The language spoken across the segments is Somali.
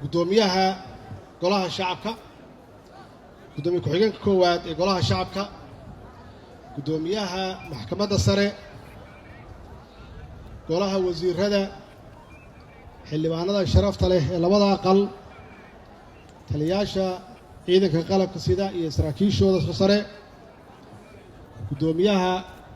gudoomiyaha golaha shacabka gudoomiye ku-xigeenka koowaad ee golaha shacabka gudoomiyaha maxkamadda sare golaha wasiirada xildhibaanada sharafta leh ee labada aqal taliyaasha ciidanka qalabka sida iyo saraakiishooda sare gudoomiyaha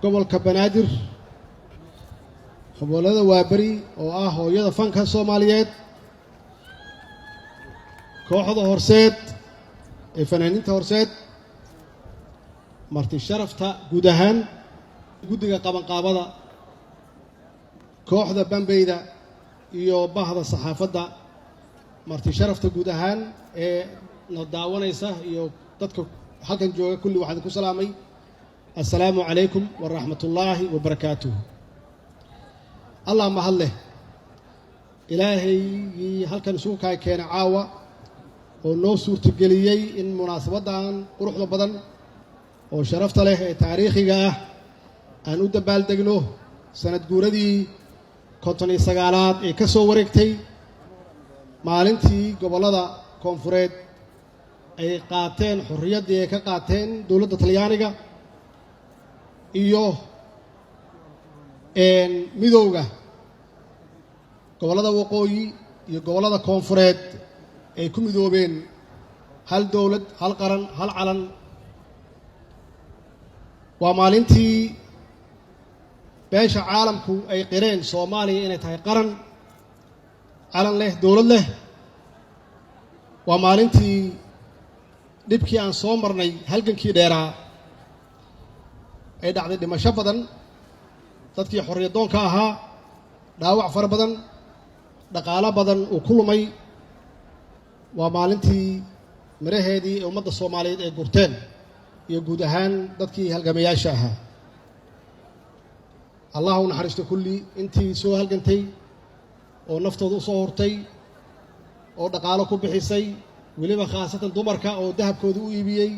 gobolka banaadir gobolada waabari oo ah hooyada fanka Soomaaliyeed kooxda horseed ee fanaaniinta horseed marti sharafta guud ahaan guddiga qabanqaabada kooxda bambeyda iyo bahda saxaafadda marti sharafta guud ahaan ee na daawanaysa iyo dadka halkan jooga kulli waxaan ku salaamay assalaamu calaykum waraxmatullaahi wabarakaatuh allah mahad leh ilaahayii halkan isugu kaa keenay caawa oo noo suurtageliyey in munaasabaddan quruxda badan oo sharafta leh ee taariikhiga ah aan u dabaaldegno sanad guuradii 59aad ee ka soo wareegtay maalintii gobollada koonfureed ay qaateen xorriyaddii ay ka qaateen dowladda talyaaniga iyo midowga gobollada waqooyi iyo gobollada koonfureed ay ku midoobeen hal dowlad hal qaran hal calan waa maalintii beesha caalamku ay qireen Soomaaliya inay tahay qaran calan leh dowlad leh waa maalintii dhibkii aan soo marnay halgankii dheeraa ay dhacday dhimasho badan dadkii xorriyadoonka ahaa dhaawac fara badan dhaqaalo badan uu ku lumay waa maalintii miraheedii ee ummadda Soomaaliyeed ay gurteen iyo guud ahaan dadkii halgamayaasha ahaa allah u naxariisto kulli intii soo halgantay oo naftooda u soo hortay oo dhaqaalo ku bixisay weliba khaasatan dumarka oo dahabkooda u iibiyey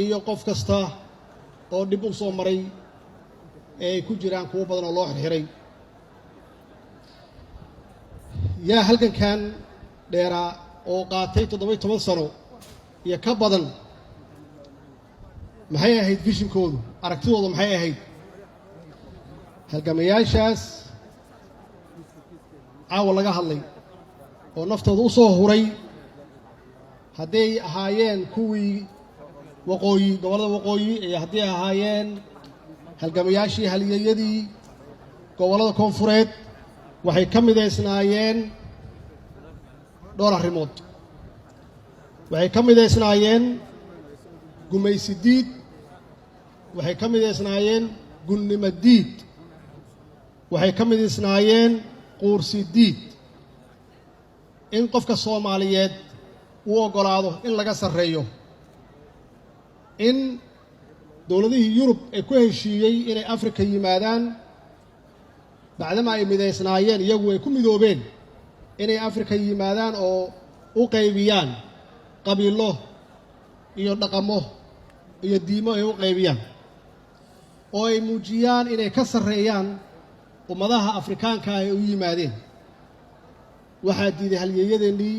iyo qof kasta oo dhib u soo maray ee ay ku jiraan kuwo badan oo loo xirxiray yaa halgankan dheeraa oo qaatay 17 sano iyo ka badan maxay ahayd vishinkoodu aragtidoodu maxay ahayd halgamayaashaas caawa laga hadlay oo naftooda u soo huray hadday ahaayeen kuwii waqooyi gobollada waqooyi iyo hadday ahaayeen halgamayaashii halyeeyadii gobollada koonfureed waxay ka midaysnaayeen dhowr arrimood waxay ka midaysnaayeen gumaysi diid waxay ka midaysnaayeen gunnimo diid waxay ka midaysnaayeen quursi diid in qofka Soomaaliyeed uu oggolaado in laga sarreeyo in dowladihii Yurub ay ku heshiiyey inay Afrika yimaadaan bacdama ay midaysnaayeen iyagu ay ku midoobeen inay Afrika yimaadaan oo u qaybiyaan qabiilo iyo dhaqamo iyo diimo ay u qaybiyaan oo ay muujiyaan inay ka sarreeyaan ummadaha Afrikaanka ay u yimaadeen waxaa diiday halyeeyadeennii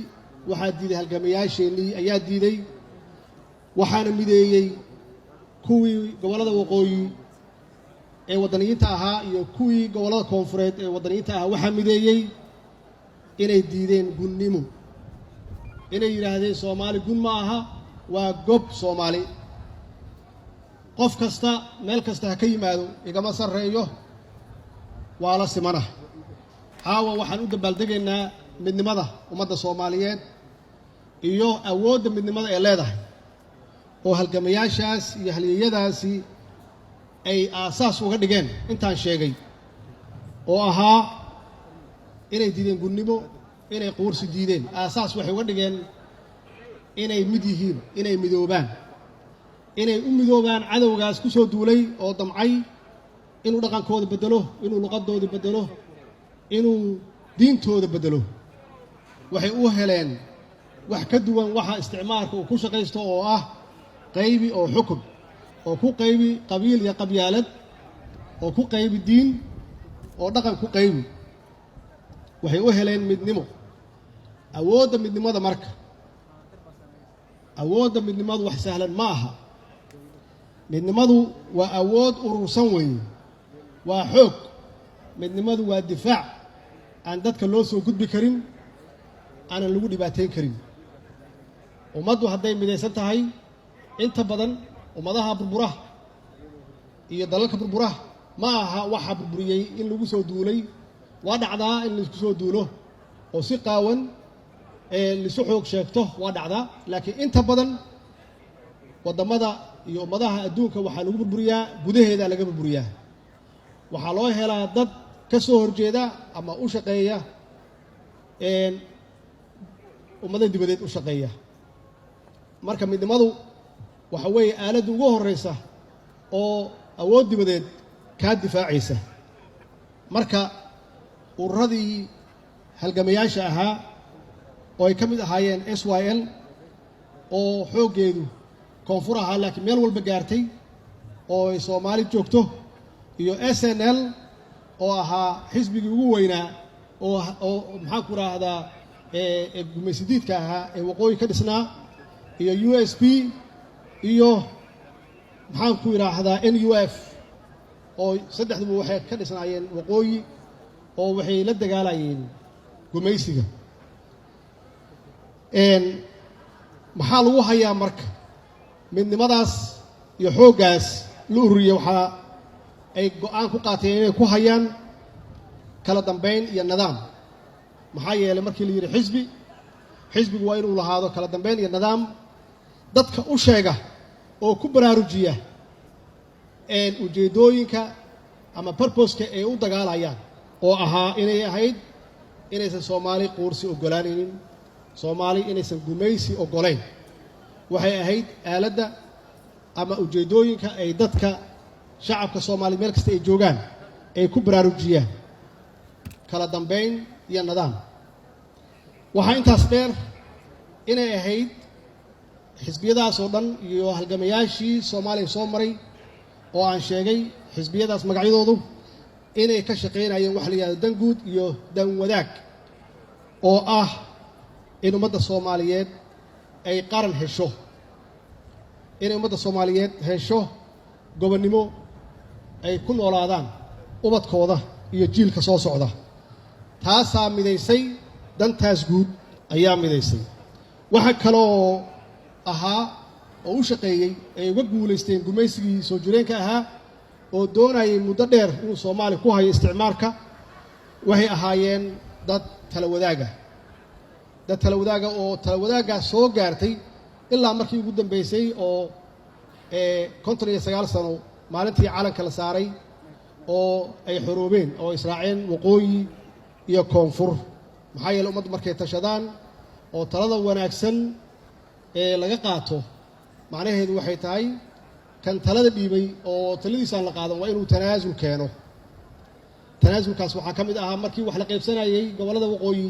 waxaa diiday halgamayaasheennii ayaa diiday waxaana mideeyey kuwii gobollada waqooyi ee waddaniyiinta ahaa iyo kuwii gobollada koonfureed ee waddaniyiinta ahaa waxaa mideeyey inay diideen gunnimo inay yidhaahdeen Soomaali gun ma aha waa gob Soomaali qof kasta meel kasta ha ka yimaado igama sarreeyo waa la simana caawa waxaan u dabaaldegaynaa midnimada ummadda Soomaaliyeed iyo awoodda midnimada ee leedahay oo halgamayaashaas iyo halyeeyadaasi ay aasaas uga dhigeen intaan sheegay oo ahaa inay diideen gunnimo inay quursi diideen aasaas waxay uga dhigeen inay mid yihiin inay midoobaan inay u midoobaan cadowgaas ku soo duulay oo damcay inuu dhaqankooda bedelo inuu luqadooda bedelo inuu diintooda bedelo waxay u heleen wax ka duwan waxa isticmaalka uu ku shaqaysto oo ah qaybi oo xukun oo ku qaybi qabiil iyo qabyaalad oo ku qaybi diin oo dhaqan ku qaybi waxay u heleen midnimo awoodda midnimada marka awoodda midnimadu wax sahlan ma aha midnimadu waa awood urursan weeye waa xoog midnimadu waa difaac aan dadka loo soo gudbi karin aanan lagu dhibaateyn karin ummaddu hadday midaysan tahay inta badan ummadaha burburaha iyo dalalka burburaha ma aha waxa burburiyey in lagu soo duulay waa dhacdaa in laisku soo duulo oo si qaawan lisu xoog sheegto waa dhacdaa laakiin inta badan waddamada iyo ummadaha adduunka waxaa lagu burburiyaa gudaheeda laga burburiyaa waxaa loo helaa dad ka soo horjeeda ama u shaqeeya ummada dibadeed u shaqeeya marka midnimadu waxa weeye aaladda ugu horreysa oo awood dibadeed kaa difaacaysa marka ururadii halgamayaasha ahaa oo ay ka mid ahaayeen SYL oo xooggeedu koonfur ahaa laakiin meel walba gaartay oo ay Soomaali joogto iyo SNL oo ahaa xisbigii ugu weynaa oo maxaa ku raahdaa gumaysidiidka ahaa ee waqooyi ka dhisnaa iyo USP iyo maxaan ku yiraahdaa NUF oo saddexduba waxay ka dhisnaayeen waqooyi oo waxay la dagaalayeen gumaysiga maxaa lagu hayaa marka midnimadaas iyo xooggaas la ururiyey waxaa ay go'aan ku qaateen inay ku hayaan kala dambayn iyo nidaam maxaa yeelay markii la yidhi xisbigu waa inuu lahaado kala dambayn iyo nidaam dadka u sheega oo ku baraarujiya ujeedooyinka ama purpose-ka ay u dagaalayaan oo ahaa inay ahayd inaysan Soomaali quursi ogolaanaynin Soomaali inaysan gumaysi ogolayn waxay ahayd aaladda ama ujeedooyinka ay dadka shacabka Soomaali meel kasta ay joogaan ay ku baraarujiyaan kala dambayn iyo nidaam waxaa intaas dheer inay ahayd xisbiyadaas oo dhan iyo halgamayaashii Soomaaliya soo maray oo aan sheegay xisbiyadaas magacyadoodu inay ka shaqeynayeen wax la yiraahdo dan guud iyo dan wadaag oo ah in ummadda Soomaaliyeed ay qaran hesho inay ummadda Soomaaliyeed hesho gobonnimo ay ku noolaadaan ubadkooda iyo jiilka soo socda taasaa midaysay dantaas guud ayaa midaysay waxa kale oo ahaa oo u shaqeeyey ay uga guulaysteen gumaysigii soo jireenka ahaa oo doonayay muddo dheer inuu Soomaali ku hayo isticmaalka waxay ahaayeen dad tala wadaaga oo tala wadaagaas soo gaartay ilaa markii ugu dambeysay oo 59 sano maalintii calanka la saaray oo ay xoroobeen oo israaceen waqooyi iyo koonfur maxaa yeelay ummaddu markay tashadaan oo talada wanaagsan laga qaato macnaheedu waxay tahay kan talada dhiibay oo taladiisaan la qaadan waa inuu tanaasul keeno tanaasulkaas waxaa ka mid ahaa markii wax la qaybsanayay gobollada waqooyi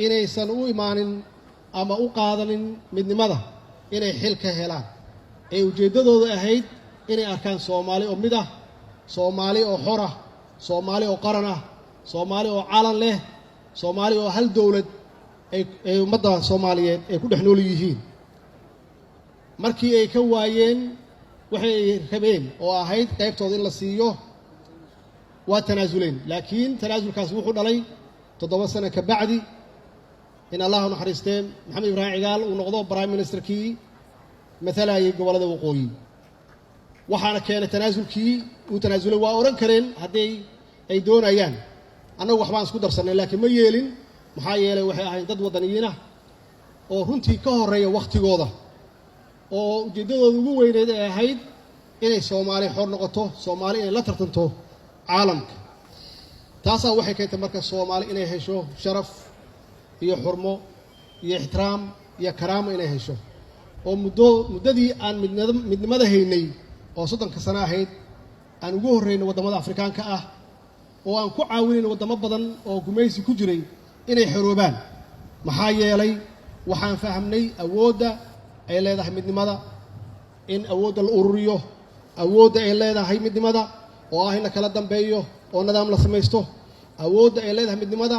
inaysan u imaanin ama u qaadanin midnimada inay xil ka helaan ee ujeeddadooda ahayd inay arkaan Soomaali oo mid ah Soomaali oo xor ah Soomaali oo qaran ah Soomaali oo calan leh Soomaali oo hal dawlad ay ummadda Soomaaliyeed ay ku dhex nool yihiin markii ay ka waayeen waxay rabeen oo ahayd qaybtooda in la siiyo waa tanaasuleen laakiin tanaasulkaas wuxuu dhalay 7 sano ka bacdi in Allah naxariisteen Maxamed Ibrahim Cigaal uu noqdo prime ministerkii mathalayay gobolada waqooyi waxaana keenay tanaasulkii uu tanaasulay waa oran kareen haddii ay doonayaan annagu waxbaan isku darsanay laakiin ma yeelin maxaa yeelay waxay ahayd dad wadaniyiin ah oo runtii ka horeeya waqtigooda oo ujeedadooda ugu weyneed ay ahayd inay Soomaali xor noqoto Soomaali inay la tartanto caalamka taasaa waxay keentay marka Soomaali inay hesho sharaf iyo xurmo iyo ixtiraam iyo karaamo inay hesho oo muddadii aan midnimada haynay oo 30 sano ahayd aan ugu horreynay wadamada Afrikaanka ah oo aan ku caawinay wadamo badan oo gumaysi ku jiray inay xoroobaan maxaa yeelay waxaan fahamnay awoodda ay leedahay midnimada in awoodda la ururiyo awoodda ay leedahay midnimada oo ah in la kala dambeeyo oo nidaam la samaysto awoodda ay leedahay midnimada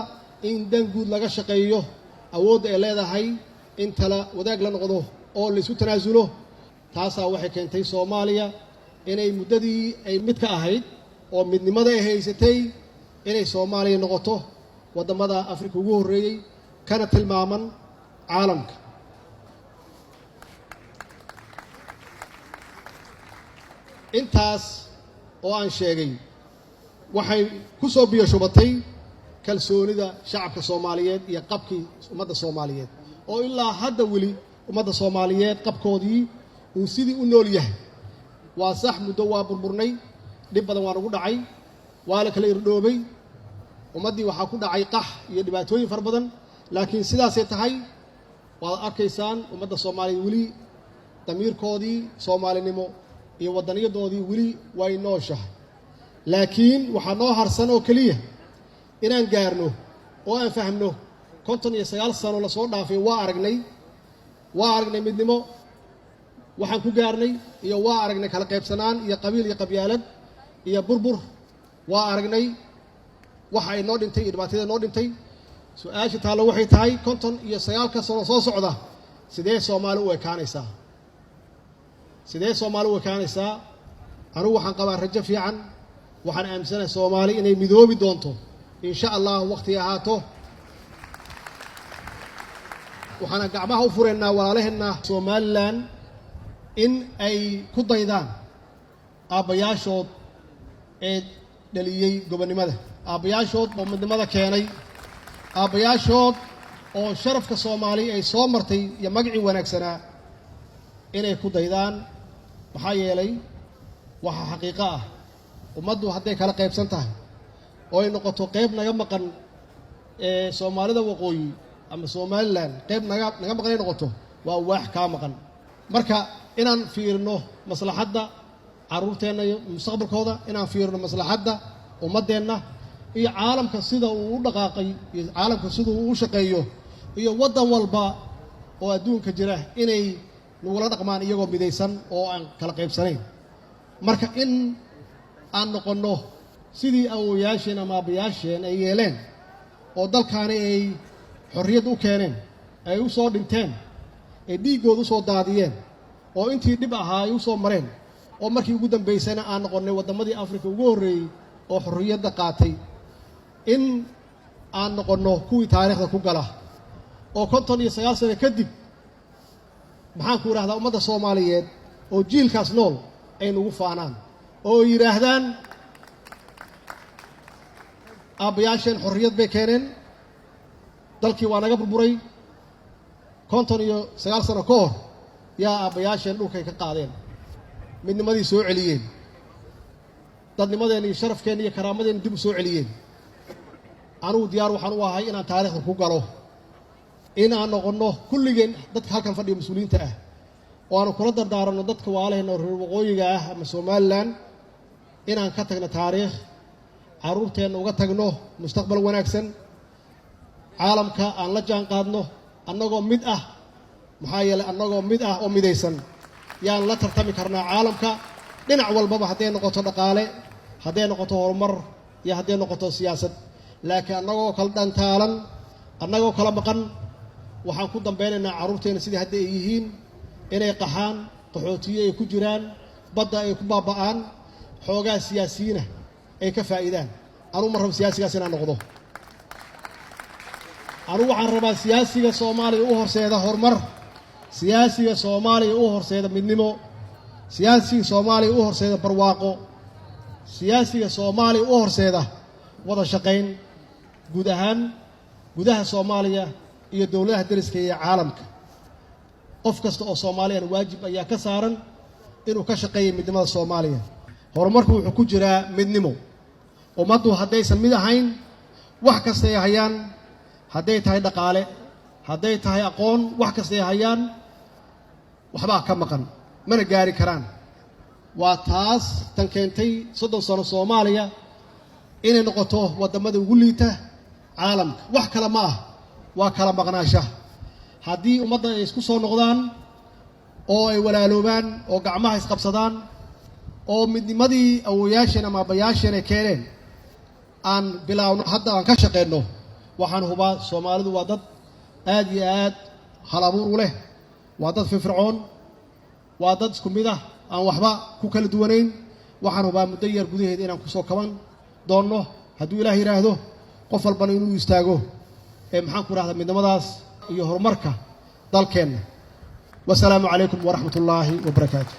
in dan guud laga shaqeeyo awoodda ay leedahay in tala wadaag la noqdo oo la isu tanaasulo taasaa waxay keentay Soomaaliya inay muddadii ay mid ka ahayd oo midnimada ay haysatay inay Soomaaliya noqoto wadamada Afrika ugu horeeyay kana tilmaaman caalamka. intaas oo aan sheegay waxay ku soo biyo shubatay kalsoonida shacabka Soomaaliyeed iyo qabkii ummadda Soomaaliyeed oo ilaa hadda wali ummadda Soomaaliyeed qabkoodii uu sidii u nool yahay. waa sax muddo waa burburnay, dhib badan waa nagu dhacay, waa la kala irdhoobay, ummaddii waxaa ku dhacay qax iyo dhibaatooyin fara badan, laakiin sidaasay tahay waad arkaysaan ummadda Soomaaliyeed weli damiirkoodii Soomaalinimo iyo wadaniyadoodii weli way nooshahay. laakiin waxaa noo harsan oo keliya inaan gaarno oo aan fahmno 59 sano la soo dhaafay waa aragnay midnimo waxaan ku gaarnay iyo waa aragnay kala qaybsanaan iyo qabiil iyo qabyaalad iyo burbur waa aragnay waxa ay noo dhintay iyo dhibaatada noo dhintay. su'aasha taalo waxay tahay 59 sano soo socda sidee Soomaali u ekaanaysaa anigu waxaan qabaa rajo fiican, waxaan aaminsanahay Soomaali inay midoobi doonto insha Allah waqti ahaato. waxaan gacmaha u fureynaa walaalaheena Somaliland in ay ku daydaan aabbayaashood ee dhaliyay gobonimada, aabbayaashood oo midnimada keenay, aabbayaashood oo sharafka Soomaali ay soo martay iyo magacii wanaagsanaa inay ku daydaan. maxaa yeelay waxa xaqiiqo ah ummaddu hadday kala qaybsan tahay oo ay noqoto qayb naga maqan ee Soomaalida waqooyi ama Somaliland qayb naga maqan ay noqoto waa wax ka maqan. marka inaan fiirno maslaxadda caruurteena iyo mustaqbalkooda, inaan fiirno maslaxadda ummadeenna iyo caalamka sida uu u dhaqaaqay iyo caalamka sida uu u shaqeeyo iyo wadan walba oo adduunka jira inay nugula dhaqmaan iyagoo midaysan oo aan kala qaybsanayn. marka in aan noqono sidii awooyaasheen ama aabbayaasheen ay yeeleen oo dalkaani ay xorriyad u keeneen, ay u soo dhinteen, ay dhiiggooda u soo daadiyeen, oo intii dhib ahaa ay u soo mareen, oo markii ugu dambaysana aan noqonnay waddamadii Afrika ugu horreeyey oo xorriyadda qaatay. in aan noqonno kuwii taariikhda ku gala oo 59 sano kadib maxaan ku yiraahdaa ummadda Soomaaliyeed oo jiilkaas nool ay nagu faanaan oo yiraahdaan aabbayaasheen xorriyad bay keeneen, dalkii waa naga burburay 59 sano ka hor yaa aabbayaasheen dhulkay ka qaadeen, midnimadii soo celiyeen, dadnimadeen iyo sharafkeen iyo karaamadeen dib u soo celiyeen. anugu diyaar waxaan u ahay inaan taariikhda ku galo, in aan noqonno kulligeen dadka halkan fadhiya mas'uuliyiinta ah oo aanu kula dardaaranno dadka walaalaheena reer waqooyiga ah ama Somaliland inaan ka tagno taariikh, caruurteenna uga tagno mustaqbal wanaagsan, caalamka aan la jaan qaadno annagoo mid ah. maxaa yeelay annagoo mid ah oo midaysan yaan la tartami karnaa caalamka dhinac walbaba, hadday noqoto dhaqaale, hadday noqoto horumar iyo hadday noqoto siyaasad. laakiin annagoo kala dhantaalan, annagoo kala maqan, waxaan ku dambeynaynaa caruurteena sidii hadda ay yihiin inay qaxaan, qaxootiye ay ku jiraan, badda ay ku baaba'aan, xoogaa siyaasiyiina ay ka faa'iidaan. anugu ma rabo siyaasigaas inaan noqdo. anugu waxaan rabaa siyaasiga Soomaaliya u horseeda horumar, siyaasiga Soomaaliya u horseeda midnimo, siyaasiga Soomaaliya u horseeda barwaaqo, siyaasiga Soomaaliya u horseeda wada shaqayn guud ahaan gudaha Soomaaliya iyo dawladaha dariska iyo caalamka. qof kasta oo Soomaaliyan waajib ayaa ka saaran inuu ka shaqeeyo midnimada Soomaaliya. horumarku wuxuu ku jiraa midnimo. ummaddu haddaysan mid ahayn wax kasta ay hayaan, hadday tahay dhaqaale, hadday tahay aqoon, wax kasta ay hayaan waxbaa ka maqan, mana gaari karaan. waa taas tan keentay 30 sano Soomaaliya inay noqoto wadamada ugu liita caalamka. wax kale ma ah, waa kala maqnaanshaha. haddii ummadda ay isku soo noqdaan oo ay walaaloobaan oo gacmaha isqabsadaan oo midnimadii awooyaasheen ama aabbayaasheen ay keeneen aan bilaawno hadda aan ka shaqeyno, waxaan hubaa Soomaalidu waa dad aad iyo aad hal abuur u leh waa dad firfircoon waa dad isku mid ah aan waxba ku kala duwanayn waxaan hubaa muddo yar gudaheed inaan ku soo kaban doonno hadduu ilaah yidhaahdo qof walbana inuu istaago maxaan ku rahdaa midnimadaas iyo horumarka dalkeenna wasalaamu calaykum waraxmat ullaahi wabarakaatu